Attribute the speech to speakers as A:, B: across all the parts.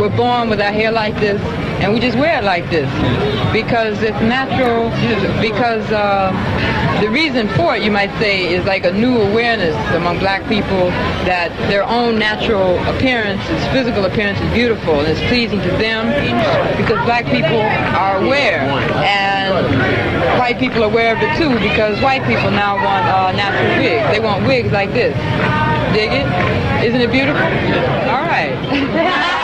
A: we're born with our hair like this, and we just wear it like this because it's natural. Because the reason for it, you might say, is like a new awareness among black people that their own natural appearance, physical appearance, is beautiful and it's pleasing to them, because black people are aware, and white people are aware of it too, because white people now want natural wigs. They want wigs like this. Dig it? Isn't it beautiful? All right.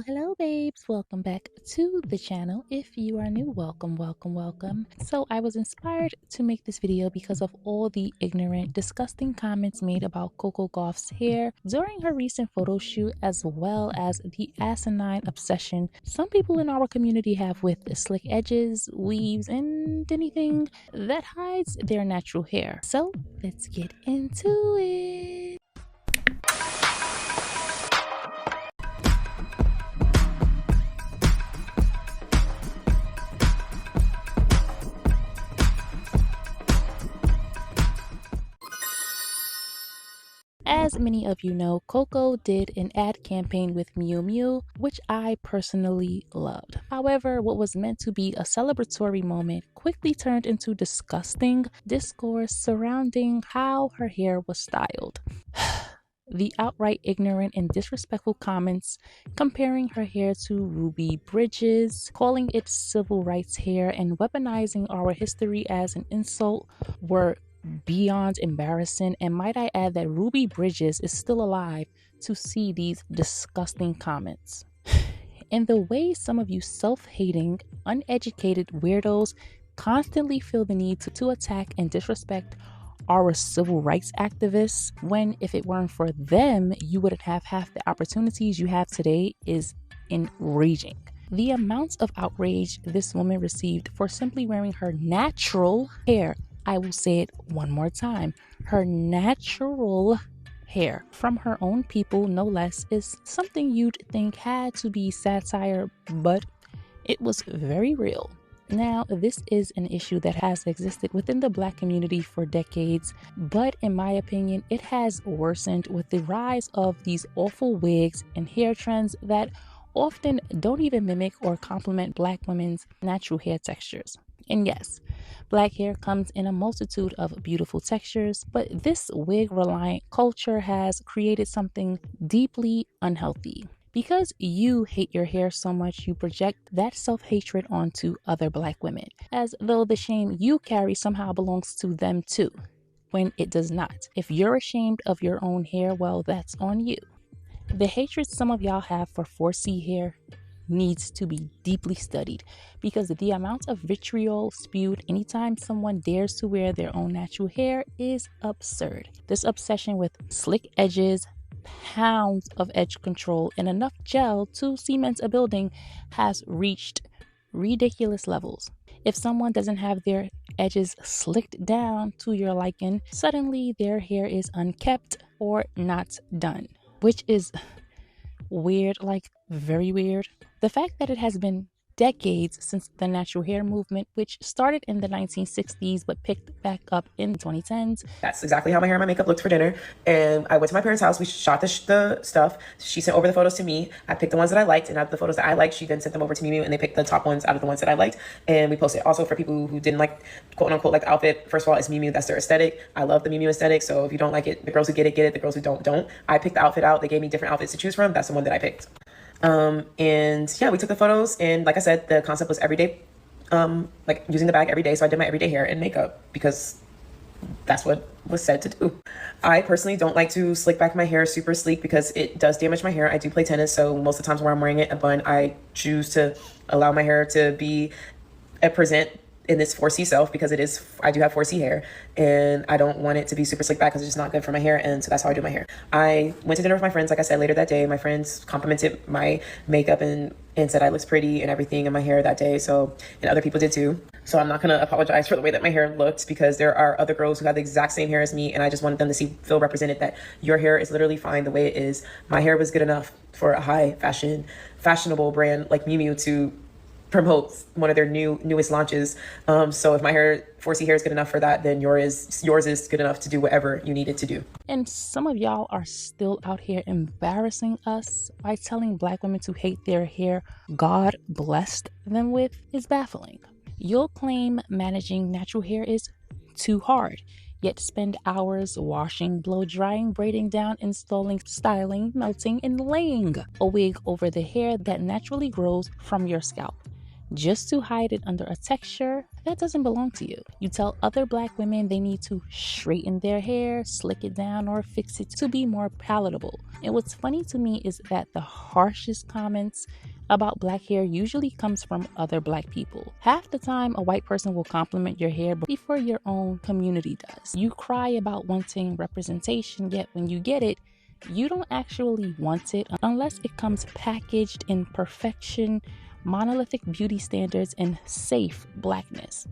B: Hello babes, welcome back to the channel. If you are new, welcome. So I was inspired to make this video because of all the ignorant, disgusting comments made about Koko Gauff's hair during her recent photo shoot, as well as the asinine obsession some people in our community have with slick edges, weaves, and anything that hides their natural hair. So let's get into it. As many of you know, Coco did an ad campaign with Miu Miu, which I personally loved. However, what was meant to be a celebratory moment quickly turned into disgusting discourse surrounding how her hair was styled. The outright ignorant and disrespectful comments comparing her hair to Ruby Bridges, calling it civil rights hair, and weaponizing our history as an insult were beyond embarrassing. And might I add that Ruby Bridges is still alive to see these disgusting comments. And the way some of you self-hating, uneducated weirdos constantly feel the need to attack and disrespect our civil rights activists, when if it weren't for them, you wouldn't have half the opportunities you have today, is enraging. The amounts of outrage this woman received for simply wearing her natural hair, I will say it one more time, her natural hair from her own people, no less, is something you'd think had to be satire, but it was very real. Now, this is an issue that has existed within the black community for decades, but in my opinion, it has worsened with the rise of these awful wigs and hair trends that often don't even mimic or complement black women's natural hair textures. And yes, black hair comes in a multitude of beautiful textures, but this wig-reliant culture has created something deeply unhealthy. Because you hate your hair so much, you project that self-hatred onto other black women, as though the shame you carry somehow belongs to them too, when it does not. If you're ashamed of your own hair, well, that's on you. The hatred some of y'all have for 4C hair needs to be deeply studied, because the amount of vitriol spewed anytime someone dares to wear their own natural hair is absurd. This obsession with slick edges, pounds of edge control, and enough gel to cement a building has reached ridiculous levels. If someone doesn't have their edges slicked down to your liking, suddenly their hair is unkept or not done, which is weird, like very weird. The fact that it has been decades since the natural hair movement, which started in the 1960s but picked back up in the 2010s.
C: That's exactly how my hair and my makeup looked for dinner. And I went to my parents' house. We shot the stuff. She sent over the photos to me. I picked the ones that I liked, and out of the photos that I liked, she then sent them over to Mimi, and they picked the top ones out of the ones that I liked. And we posted. Also, for people who didn't like, quote unquote, like the outfit, first of all, it's Mimi. That's their aesthetic. I love the Mimi aesthetic. So if you don't like it, the girls who get it, get it. The girls who don't. I picked the outfit out. They gave me different outfits to choose from. That's the one that I picked. And yeah, we took the photos, and like I said, the concept was everyday, like using the bag every day. So I did my everyday hair and makeup because that's what was said to do. I personally don't like to slick back my hair super sleek because it does damage my hair. I do play tennis, so most of the times where I'm wearing it a bun, I choose to allow my hair to be present in this 4C self, because I do have 4C hair, and I don't want it to be super slick back because it's just not good for my hair. And so that's how I do my hair. I went to dinner with my friends, like I said, later that day. My friends complimented my makeup and said I looked pretty and everything in my hair that day. So, and other people did too. So I'm not going to apologize for the way that my hair looked, because there are other girls who have the exact same hair as me, and I just wanted them to feel represented, that your hair is literally fine the way it is. My hair was good enough for a high fashionable brand like Miu Miu to promote one of their newest launches. So if my 4C hair is good enough for that, then yours is good enough to do whatever you need it to do.
B: And some of y'all are still out here embarrassing us by telling Black women to hate their hair God blessed them with is baffling. You'll claim managing natural hair is too hard, yet spend hours washing, blow drying, braiding down, installing, styling, melting, and laying a wig over the hair that naturally grows from your scalp, just to hide it under a texture that doesn't belong to you. You tell other Black women they need to straighten their hair, slick it down, or fix it to be more palatable. And what's funny to me is that the harshest comments about Black hair usually comes from other Black people. Half the time, a white person will compliment your hair before your own community does. You cry about wanting representation, yet when you get it, you don't actually want it unless it comes packaged in perfection, monolithic beauty standards, and safe Blackness.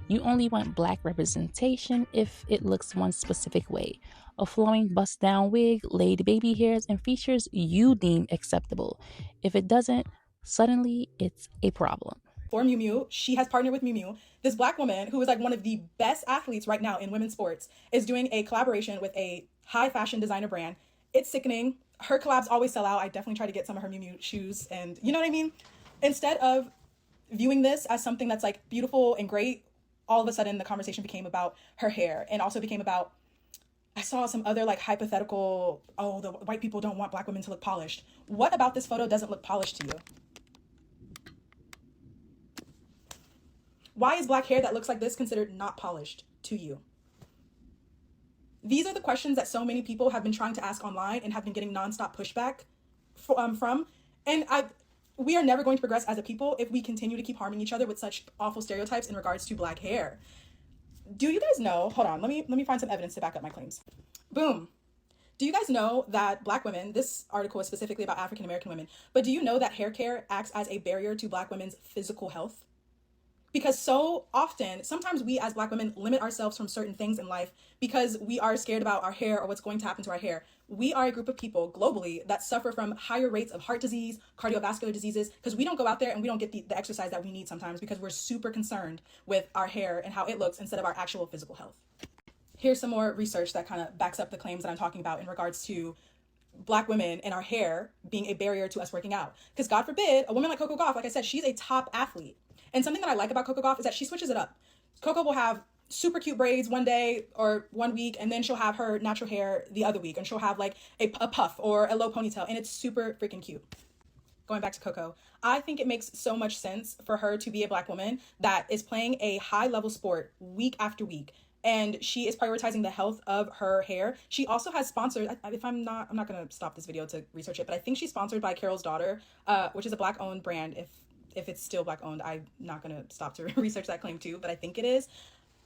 B: You only want Black representation if it looks one specific way. A flowing bust-down wig, laid baby hairs, and features you deem acceptable. If it doesn't, suddenly it's a problem.
D: For Miu Miu, she has partnered with Miu Miu. This Black woman, who is like one of the best athletes right now in women's sports, is doing a collaboration with a high fashion designer brand. It's sickening. Her collabs always sell out. I definitely try to get some of her Miu Miu shoes, and you know what I mean? Instead of viewing this as something that's like beautiful and great, all of a sudden the conversation became about her hair, and also became about, I saw some other like hypothetical, oh, the white people don't want Black women to look polished. What about this photo doesn't look polished to you? Why is Black hair that looks like this considered not polished to you? These are the questions that so many people have been trying to ask online and have been getting nonstop pushback from. And we are never going to progress as a people if we continue to keep harming each other with such awful stereotypes in regards to Black hair. Do you guys know, hold on, let me find some evidence to back up my claims. Boom. Do you guys know that Black women, this article is specifically about African American women, but do you know that hair care acts as a barrier to Black women's physical health? Because so often, sometimes we as Black women limit ourselves from certain things in life because we are scared about our hair or what's going to happen to our hair. We are a group of people globally that suffer from higher rates of heart disease, cardiovascular diseases, because we don't go out there and we don't get the exercise that we need sometimes because we're super concerned with our hair and how it looks instead of our actual physical health. Here's some more research that kind of backs up the claims that I'm talking about in regards to Black women and our hair being a barrier to us working out. Because God forbid, a woman like Koko Gauff, like I said, she's a top athlete. And something that I like about Koko Gauff is that she switches it up. Koko will have super cute braids one day or 1 week, and then she'll have her natural hair the other week, and she'll have like a puff or a low ponytail, and it's super freaking cute. Going back to Coco, I think it makes so much sense for her to be a Black woman that is playing a high level sport week after week, and she is prioritizing the health of her hair. She also has sponsored, I'm not going to stop this video to research it, but I think she's sponsored by Carol's Daughter, which is a Black owned brand. If it's still Black owned, I'm not going to stop to research that claim too, but I think it is.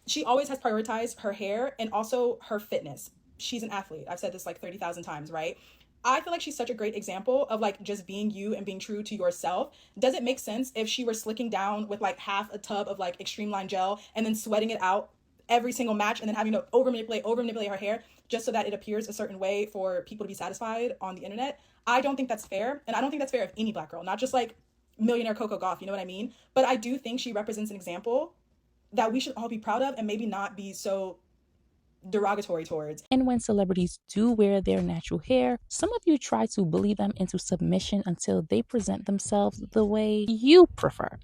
D: She always has prioritized her hair and also her fitness. She's an athlete. I've said this like 30,000 times, right? I feel like she's such a great example of like just being you and being true to yourself. Does it make sense if she were slicking down with like half a tub of like extreme line gel and then sweating it out every single match and then having to over manipulate her hair just so that it appears a certain way for people to be satisfied on the internet? I don't think that's fair. And I don't think that's fair of any Black girl, not just like millionaire Koko Gauff, you know what I mean? But I do think she represents an example that we should all be proud of and maybe not be so derogatory towards.
B: And when celebrities do wear their natural hair, some of you try to bully them into submission until they present themselves the way you prefer.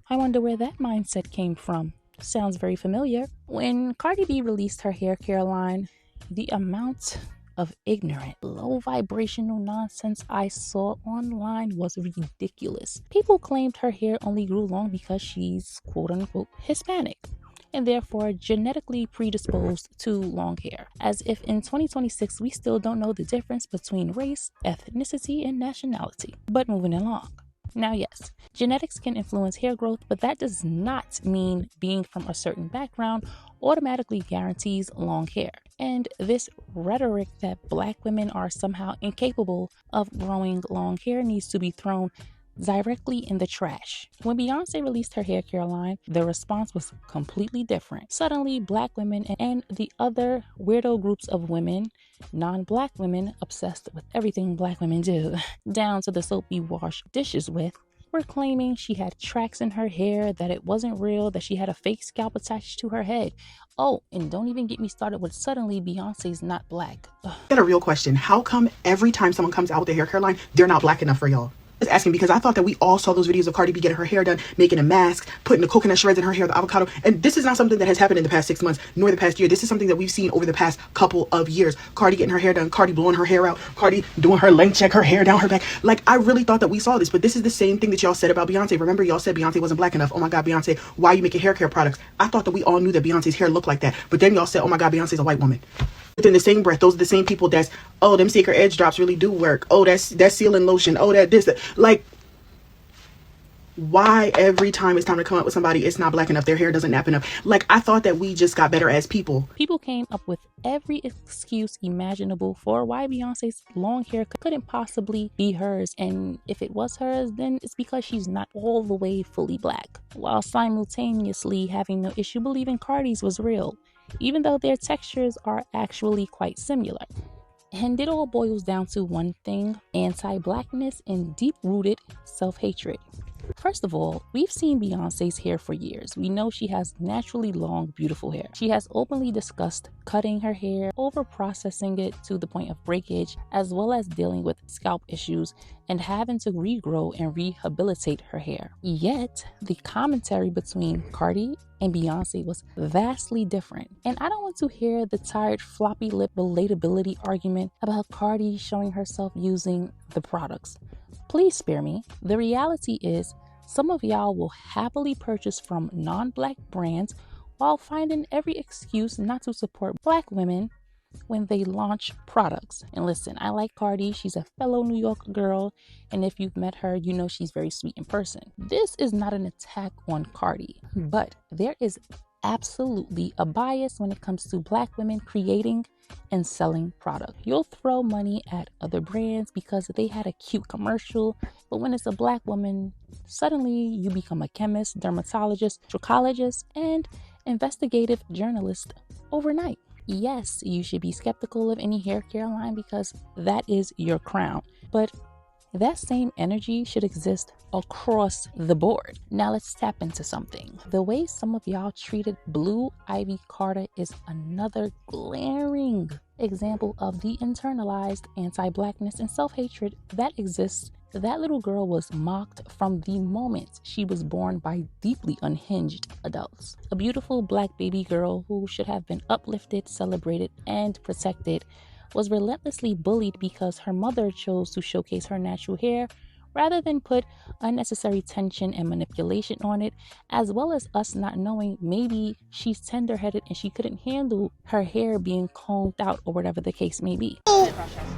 B: I wonder where that mindset came from. Sounds very familiar. When Cardi B released her hair care line, the amount of ignorant, low vibrational nonsense I saw online was ridiculous. People claimed her hair only grew long because she's quote unquote Hispanic and therefore genetically predisposed to long hair, as if in 2026 we still don't know the difference between race, ethnicity, and nationality. But moving along. Now, yes, genetics can influence hair growth, but that does not mean being from a certain background automatically guarantees long hair. And this rhetoric that Black women are somehow incapable of growing long hair needs to be thrown directly in the trash. When Beyonce released her hair care line, the response was completely different. Suddenly, Black women and the other weirdo groups of women, non-Black women obsessed with everything Black women do, down to the soap we wash dishes with, were claiming she had tracks in her hair, that it wasn't real, that she had a fake scalp attached to her head. Oh, and don't even get me started with suddenly Beyonce's not black. Ugh.
E: Got a real question. How come every time someone comes out with a hair care line, they're not black enough for y'all? I was asking because I thought that we all saw those videos of Cardi B getting her hair done, making a mask, putting the coconut shreds in her hair, the avocado. And this is not something that has happened in the past 6 months, nor the past year. This is something that we've seen over the past couple of years. Cardi getting her hair done, Cardi blowing her hair out, Cardi doing her length check, her hair down her back. Like, I really thought that we saw this, but this is the same thing that y'all said about Beyonce. Remember, y'all said Beyonce wasn't black enough. Oh my God, Beyonce, why are you making hair care products? I thought that we all knew that Beyonce's hair looked like that. But then y'all said, oh my God, Beyonce's a white woman. But in the same breath, those are the same people that's, oh, them Sacred Edge drops really do work. Oh, that's sealing lotion. Oh, that. Like, why every time it's time to come up with somebody, it's not black enough, their hair doesn't nap enough? Like, I thought that we just got better as people.
B: People came up with every excuse imaginable for why Beyonce's long hair couldn't possibly be hers, and if it was hers, then it's because she's not all the way fully black, while simultaneously having no issue believing Cardi's was real, even though their textures are actually quite similar. And it all boils down to one thing: anti-blackness and deep-rooted self-hatred. First of all, we've seen Beyonce's hair for years. We know she has naturally long, beautiful hair. She has openly discussed cutting her hair, over-processing it to the point of breakage, as well as dealing with scalp issues and having to regrow and rehabilitate her hair. Yet, the commentary between Cardi and Beyonce was vastly different. And I don't want to hear the tired floppy lip relatability argument about Cardi showing herself using the products. Please spare me. The reality is, some of y'all will happily purchase from non-black brands while finding every excuse not to support black women when they launch products. And listen, I like Cardi. She's a fellow New York girl, and if you've met her, you know she's very sweet in person. This is not an attack on Cardi, but there is absolutely a bias when it comes to black women creating and selling product. You'll throw money at other brands because they had a cute commercial, but when it's a black woman, suddenly you become a chemist, dermatologist, trichologist, and investigative journalist overnight. Yes, you should be skeptical of any hair care line because that is your crown, but that same energy should exist across the board. Now let's tap into something. The way some of y'all treated Blue Ivy Carter is another glaring example of the internalized anti-blackness and self-hatred that exists. That little girl was mocked from the moment she was born by deeply unhinged adults. A beautiful black baby girl who should have been uplifted, celebrated, and protected was relentlessly bullied because her mother chose to showcase her natural hair rather than put unnecessary tension and manipulation on it, as well as us not knowing maybe she's tender-headed and she couldn't handle her hair being combed out or whatever the case may be.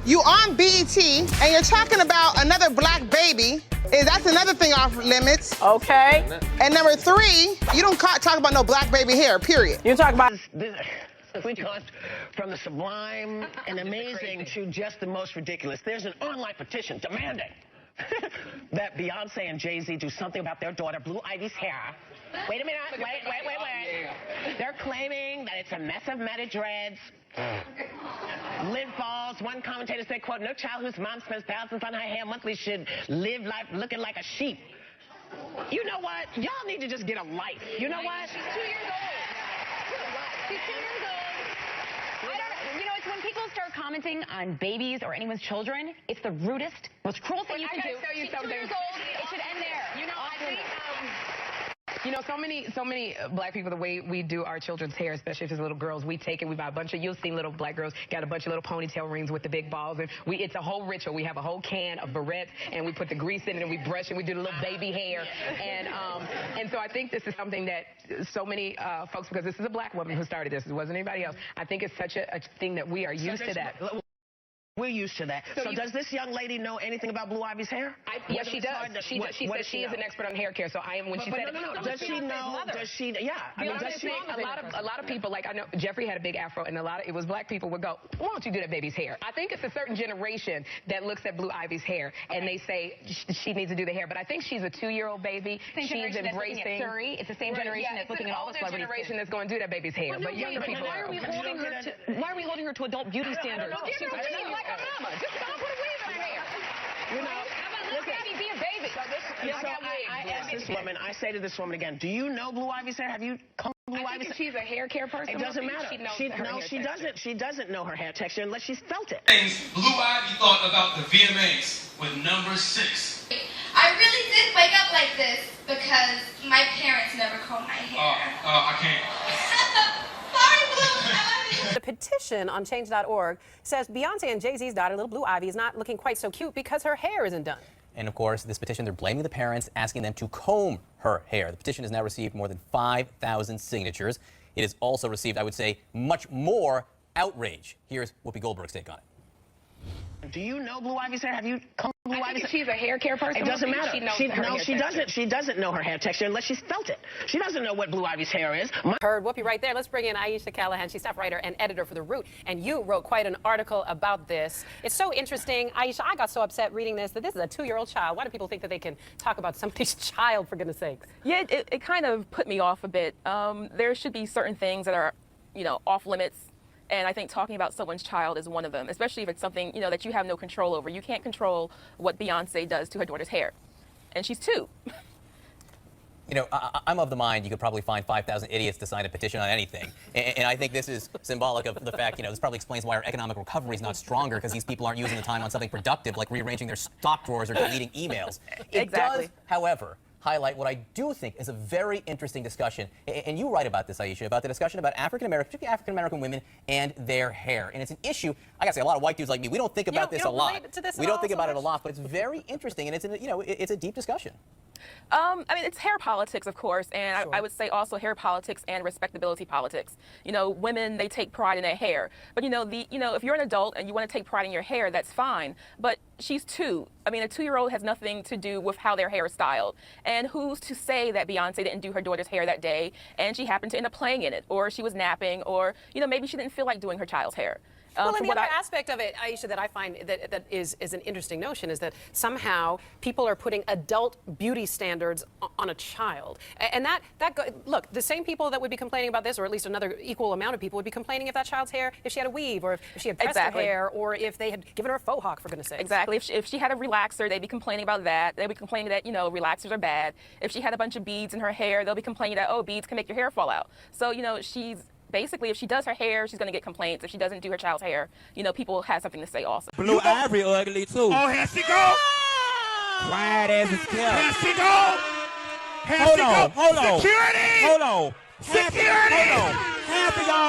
F: You on BET and you're talking about another black baby. That's another thing off limits.
G: Okay.
F: And number 3, you don't talk about no black baby hair, period.
G: You talk about...
H: We gone from the sublime and amazing to just the most ridiculous. There's an online petition demanding that Beyonce and Jay-Z do something about their daughter Blue Ivy's hair. Wait a minute, wait. They're claiming that it's a mess of matted dreads, lid balls. One commentator said, quote, no child whose mom spends thousands on her hair monthly should live life looking like a sheep. You know what? Y'all need to just get a life. You know what?
I: She's 2 years old. She's 2 years old. It's when people start commenting on babies or anyone's children, it's the rudest, most cruel thing you can do. She's 2 years old. It should end there.
J: You know, I think, so many black people, the way we do our children's hair, especially if it's little girls, we take it, we buy a bunch of, you'll see little black girls got a bunch of little ponytail rings with the big balls, and it's a whole ritual. We have a whole can of barrettes, and we put the grease in it, and we brush it, we do the little baby hair, and so I think this is something that so many folks, because this is a black woman who started this, it wasn't anybody else, I think it's such a thing that we are used to that.
H: We're used to that. So does this young lady know anything about Blue Ivy's hair?
J: Yes, she does. She says she is an expert on hair care. So I am when she said
H: no. Does she know? Does she? Yeah. I mean, does she?
J: A lot of people, like I know Jeffrey had a big afro, and it was black people would go, why don't you do that baby's hair? I think it's a certain generation that looks at Blue Ivy's hair and they say she needs to do the hair. But I think she's a 2-year-old baby.
I: She's embracing Surrey. It's the same generation that's looking at all the celebrities.
J: Generation that's going to do that baby's hair. But younger people.
I: Why are we holding her to adult beauty standards?
J: She's a 2-year-old like a mama. Just stop putting weave in her hair.
I: How about Be a baby.
H: I asked this woman, I say to this woman again, do you know Blue Ivy's hair? Have you combed Blue Ivy's hair?
J: She's a hair care person.
H: It doesn't matter. She doesn't know her hair texture unless she's felt it.
G: Things Blue Ivy thought about the VMAs with number 6.
K: I really did wake up like this because my parents never combed my hair.
G: I can't.
K: Sorry, Blue. I love you.
L: The petition on change.org says Beyonce and Jay-Z's daughter, little Blue Ivy, is not looking quite so cute because her hair isn't done.
M: And of course, this petition, they're blaming the parents, asking them to comb her hair. The petition has now received more than 5,000 signatures. It has also received, I would say, much more outrage. Here's Whoopi Goldberg's take on it.
H: Do you know Blue Ivy's hair? Have you combed Blue Ivy's hair?
J: She's a hair care person.
H: It doesn't matter.
J: She
H: doesn't know her hair texture unless she's felt it. She doesn't know what Blue Ivy's hair is.
L: Heard Whoopi right there. Let's bring in Aisha Callahan. She's staff writer and editor for The Root. And you wrote quite an article about this. It's so interesting. Aisha, I got so upset reading this that this is a 2-year-old child. Why do people think that they can talk about somebody's child, for goodness sakes?
N: Yeah, it kind of put me off a bit. There should be certain things that are, off limits. And I think talking about someone's child is one of them, especially if it's something, that you have no control over. You can't control what Beyonce does to her daughter's hair. And she's 2.
M: I'm of the mind you could probably find 5,000 idiots to sign a petition on anything. And I think this is symbolic of the fact, this probably explains why our economic recovery is not stronger, because these people aren't using the time on something productive like rearranging their stock drawers or deleting emails. It does, however, highlight what I do think is a very interesting discussion. And you write about this, Aisha, about the discussion about African-American, particularly African-American women and their hair. And it's an issue, I gotta say, a lot of white dudes like me, we don't think about this a lot. We don't think about it a lot, but it's very interesting, and it's a deep discussion.
N: It's hair politics, of course, and sure. I would say also hair politics and respectability politics. Women, they take pride in their hair. But, if you're an adult and you want to take pride in your hair, that's fine. But she's 2. A 2-year-old has nothing to do with how their hair is styled. And who's to say that Beyonce didn't do her daughter's hair that day and she happened to end up playing in it, or she was napping, or, maybe she didn't feel like doing her child's hair.
L: Well, and the other aspect of it, Aisha, that I find that is an interesting notion is that somehow people are putting adult beauty standards on a child. And look, the same people that would be complaining about this, or at least another equal amount of people, would be complaining if that child's hair, if she had a weave, or if she had pressed her hair, or if they had given her a faux hawk, for goodness sake.
N: Exactly. If she had a relaxer, they'd be complaining about that. They'd be complaining that, relaxers are bad. If she had a bunch of beads in her hair, they'll be complaining that, oh, beads can make your hair fall out. So, basically, if she does her hair, she's going to get complaints. If she doesn't do her child's hair, people have something to say also.
O: Blue Ivy ugly, too.
G: Oh, here she go!
O: Quiet as it's kept.
G: Here she go!
O: Hold on.
G: Security!
O: Hold on.
G: Security!
O: Hold on.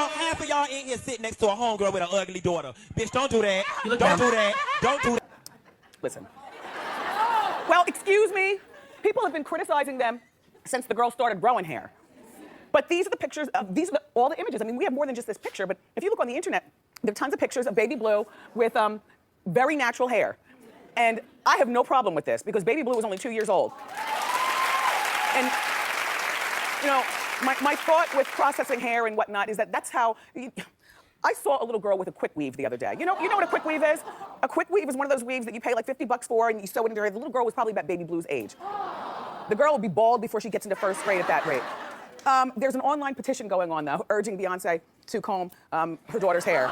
O: Half of y'all in here sitting next to a homegirl with an ugly daughter. Bitch, don't do that. Don't do that.
E: Listen. Well, excuse me. People have been criticizing them since the girl started growing hair. But these are the pictures, all the images. We have more than just this picture, but if you look on the internet, there are tons of pictures of Baby Blue with very natural hair. And I have no problem with this because Baby Blue was only 2 years old. And, my thought with processing hair and whatnot is that's how, I saw a little girl with a quick weave the other day. You know what a quick weave is? A quick weave is one of those weaves that you pay like $50 for and you sew it into her. The little girl was probably about Baby Blue's age. The girl will be bald before she gets into first grade at that rate. There's an online petition going on, though, urging Beyonce to comb her daughter's hair.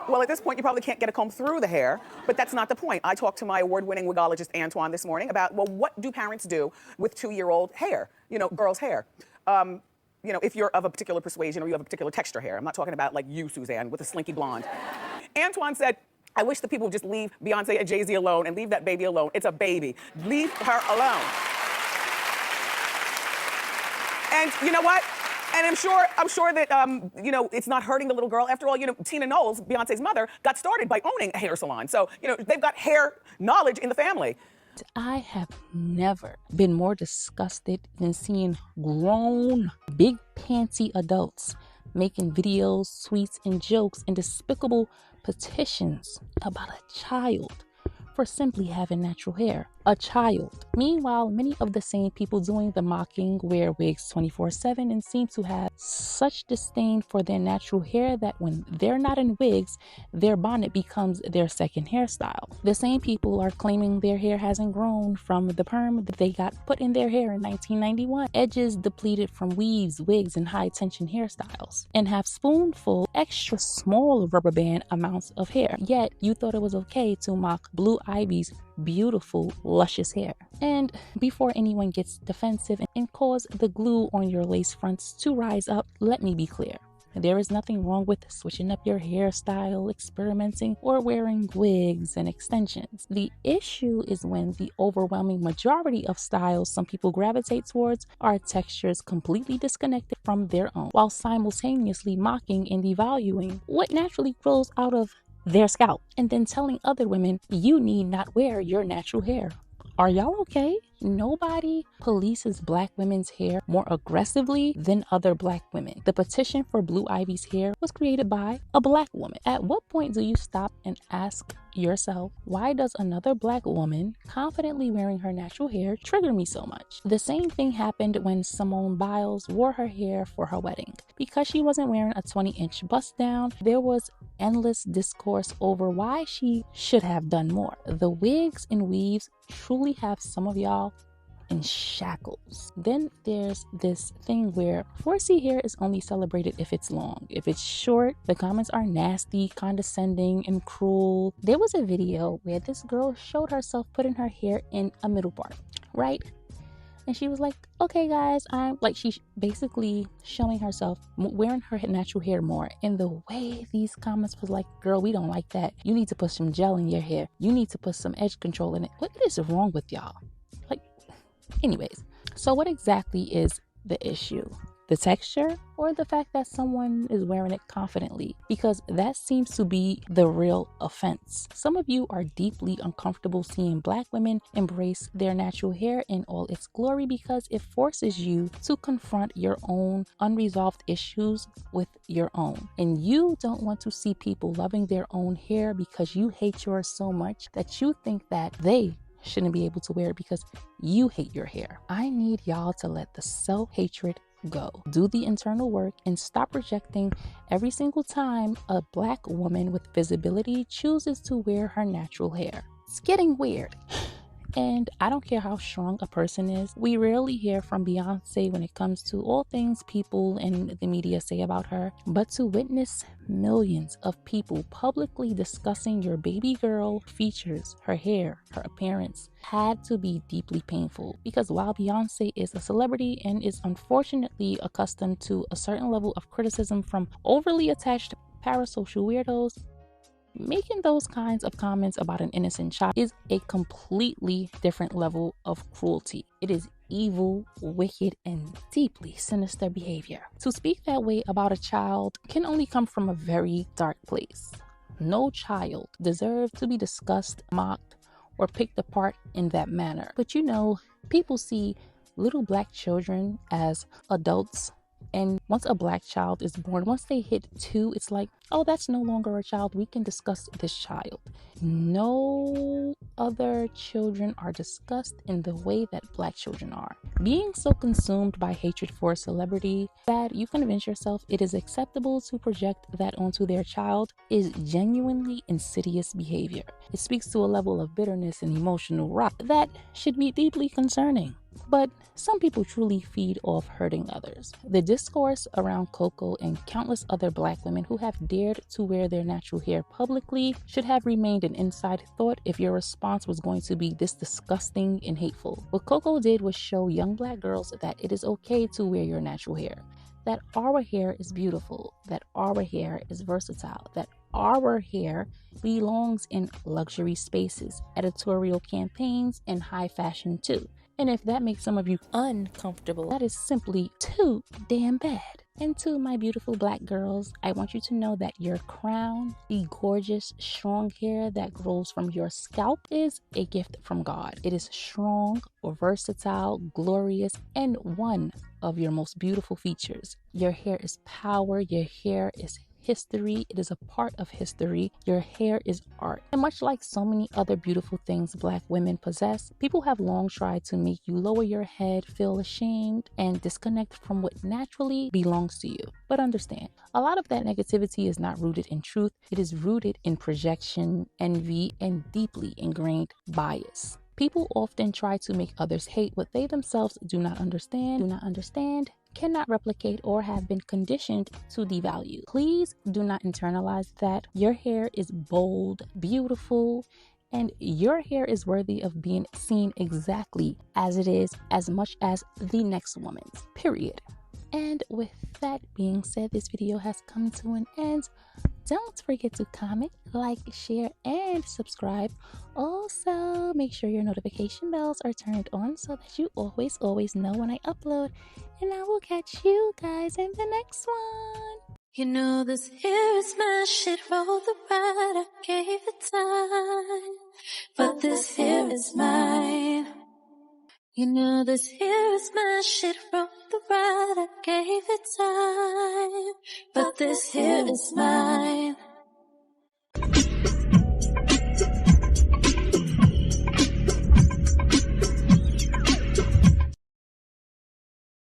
E: Well, at this point, you probably can't get a comb through the hair, but that's not the point. I talked to my award-winning wigologist, Antoine, this morning about, well, what do parents do with 2-year-old hair, girls' hair? If you're of a particular persuasion or you have a particular texture hair. I'm not talking about, like you, Suzanne, with a slinky blonde. Antoine said, I wish the people would just leave Beyonce and Jay-Z alone and leave that baby alone. It's a baby. Leave her alone. And you know what? And I'm sure that, it's not hurting the little girl. After all, Tina Knowles, Beyonce's mother, got started by owning a hair salon. So, they've got hair knowledge in the family.
B: I have never been more disgusted than seeing grown, big pantsy adults making videos, tweets, and jokes and despicable petitions about a child for simply having natural hair. a child. Meanwhile, many of the same people doing the mocking wear wigs 24/7 and seem to have such disdain for their natural hair that when they're not in wigs, their bonnet becomes their second hairstyle. The same people are claiming their hair hasn't grown from the perm that they got put in their hair in 1991, edges depleted from weaves, wigs, and high tension hairstyles, and have spoonful extra small rubber band amounts of hair. Yet you thought it was okay to mock Blue Ivy's beautiful, luscious hair. And before anyone gets defensive and cause the glue on your lace fronts to rise up, let me be clear. There is nothing wrong with switching up your hairstyle, experimenting, or wearing wigs and extensions. The issue is when the overwhelming majority of styles some people gravitate towards are textures completely disconnected from their own, while simultaneously mocking and devaluing what naturally grows out of their scalp, and then telling other women you need not wear your natural hair. Are y'all okay? Nobody polices black women's hair more aggressively than other black women. The petition for Blue Ivy's hair was created by a black woman. At what point do you stop and ask yourself, why does another black woman confidently wearing her natural hair trigger me so much? The same thing happened when Simone Biles wore her hair for her wedding. Because she wasn't wearing a 20-inch bust down, there was endless discourse over why she should have done more. The wigs and weaves truly have some of y'all in shackles. Then there's this thing where 4C hair is only celebrated if it's long. If it's short, the comments are nasty, condescending, and cruel. There was a video where this girl showed herself putting her hair in a middle part, right? And she was like, okay guys, I'm like, she's basically showing herself wearing her natural hair more. And the way these comments was like, girl, we don't like that. You need to put some gel in your hair. You need to put some edge control in it. What is wrong with y'all? Like, anyways, so what exactly is the issue? The texture or the fact that someone is wearing it confidently? Because that seems to be the real offense. Some of you are deeply uncomfortable seeing black women embrace their natural hair in all its glory because it forces you to confront your own unresolved issues with your own. And you don't want to see people loving their own hair because you hate yours so much that you think that they shouldn't be able to wear it because you hate your hair. I need y'all to let the self-hatred go. Do the internal work and stop rejecting every single time a black woman with visibility chooses to wear her natural hair. It's getting weird. And I don't care how strong a person is, we rarely hear from Beyonce when it comes to all things people in the media say about her. But to witness millions of people publicly discussing your baby girl features, her hair, her appearance, had to be deeply painful. Because while Beyonce is a celebrity and is unfortunately accustomed to a certain level of criticism from overly attached parasocial weirdos, making those kinds of comments about an innocent child is a completely different level of cruelty. It is evil, wicked, and deeply sinister behavior. To speak that way about a child can only come from a very dark place. No child deserves to be discussed, mocked, or picked apart in that manner. But you know, people see little black children as adults. And once a black child is born, once they hit 2, it's like, oh, that's no longer a child. We can discuss this child. No other children are discussed in the way that black children are. Being so consumed by hatred for a celebrity that you convince yourself it is acceptable to project that onto their child is genuinely insidious behavior. It speaks to a level of bitterness and emotional rot that should be deeply concerning. But some people truly feed off hurting others. The discourse around Coco and countless other black women who have dared to wear their natural hair publicly should have remained an inside thought if your response was going to be this disgusting and hateful. What Coco did was show young black girls that it is okay to wear your natural hair, that our hair is beautiful, that our hair is versatile, that our hair belongs in luxury spaces, editorial campaigns, and high fashion too. And if that makes some of you uncomfortable, that is simply too damn bad. And to my beautiful black girls, I want you to know that your crown, the gorgeous, strong hair that grows from your scalp, is a gift from God. It is strong, versatile, glorious, and one of your most beautiful features. Your hair is power. Your hair is history. It is a part of history. Your hair is art. And much like so many other beautiful things Black women possess, people have long tried to make you lower your head, feel ashamed, and disconnect from what naturally belongs to you. But understand, a lot of that negativity is not rooted in truth. It is rooted in projection, envy, and deeply ingrained bias. People often try to make others hate what they themselves do not understand, cannot replicate, or have been conditioned to devalue. Please do not internalize that. Your hair is bold, beautiful, and your hair is worthy of being seen exactly as it is, as much as the next woman's, period. And with that being said, this video has come to an end. Don't forget to comment, like, share, and subscribe. Also, make sure your notification bells are turned on so that you always know when I upload. And I will catch you guys in the next one.
P: You know this here is my shit, roll the ride, I gave it time, but this here is mine. You know this here is my shit, roll the ride, I gave it time, but this here is mine.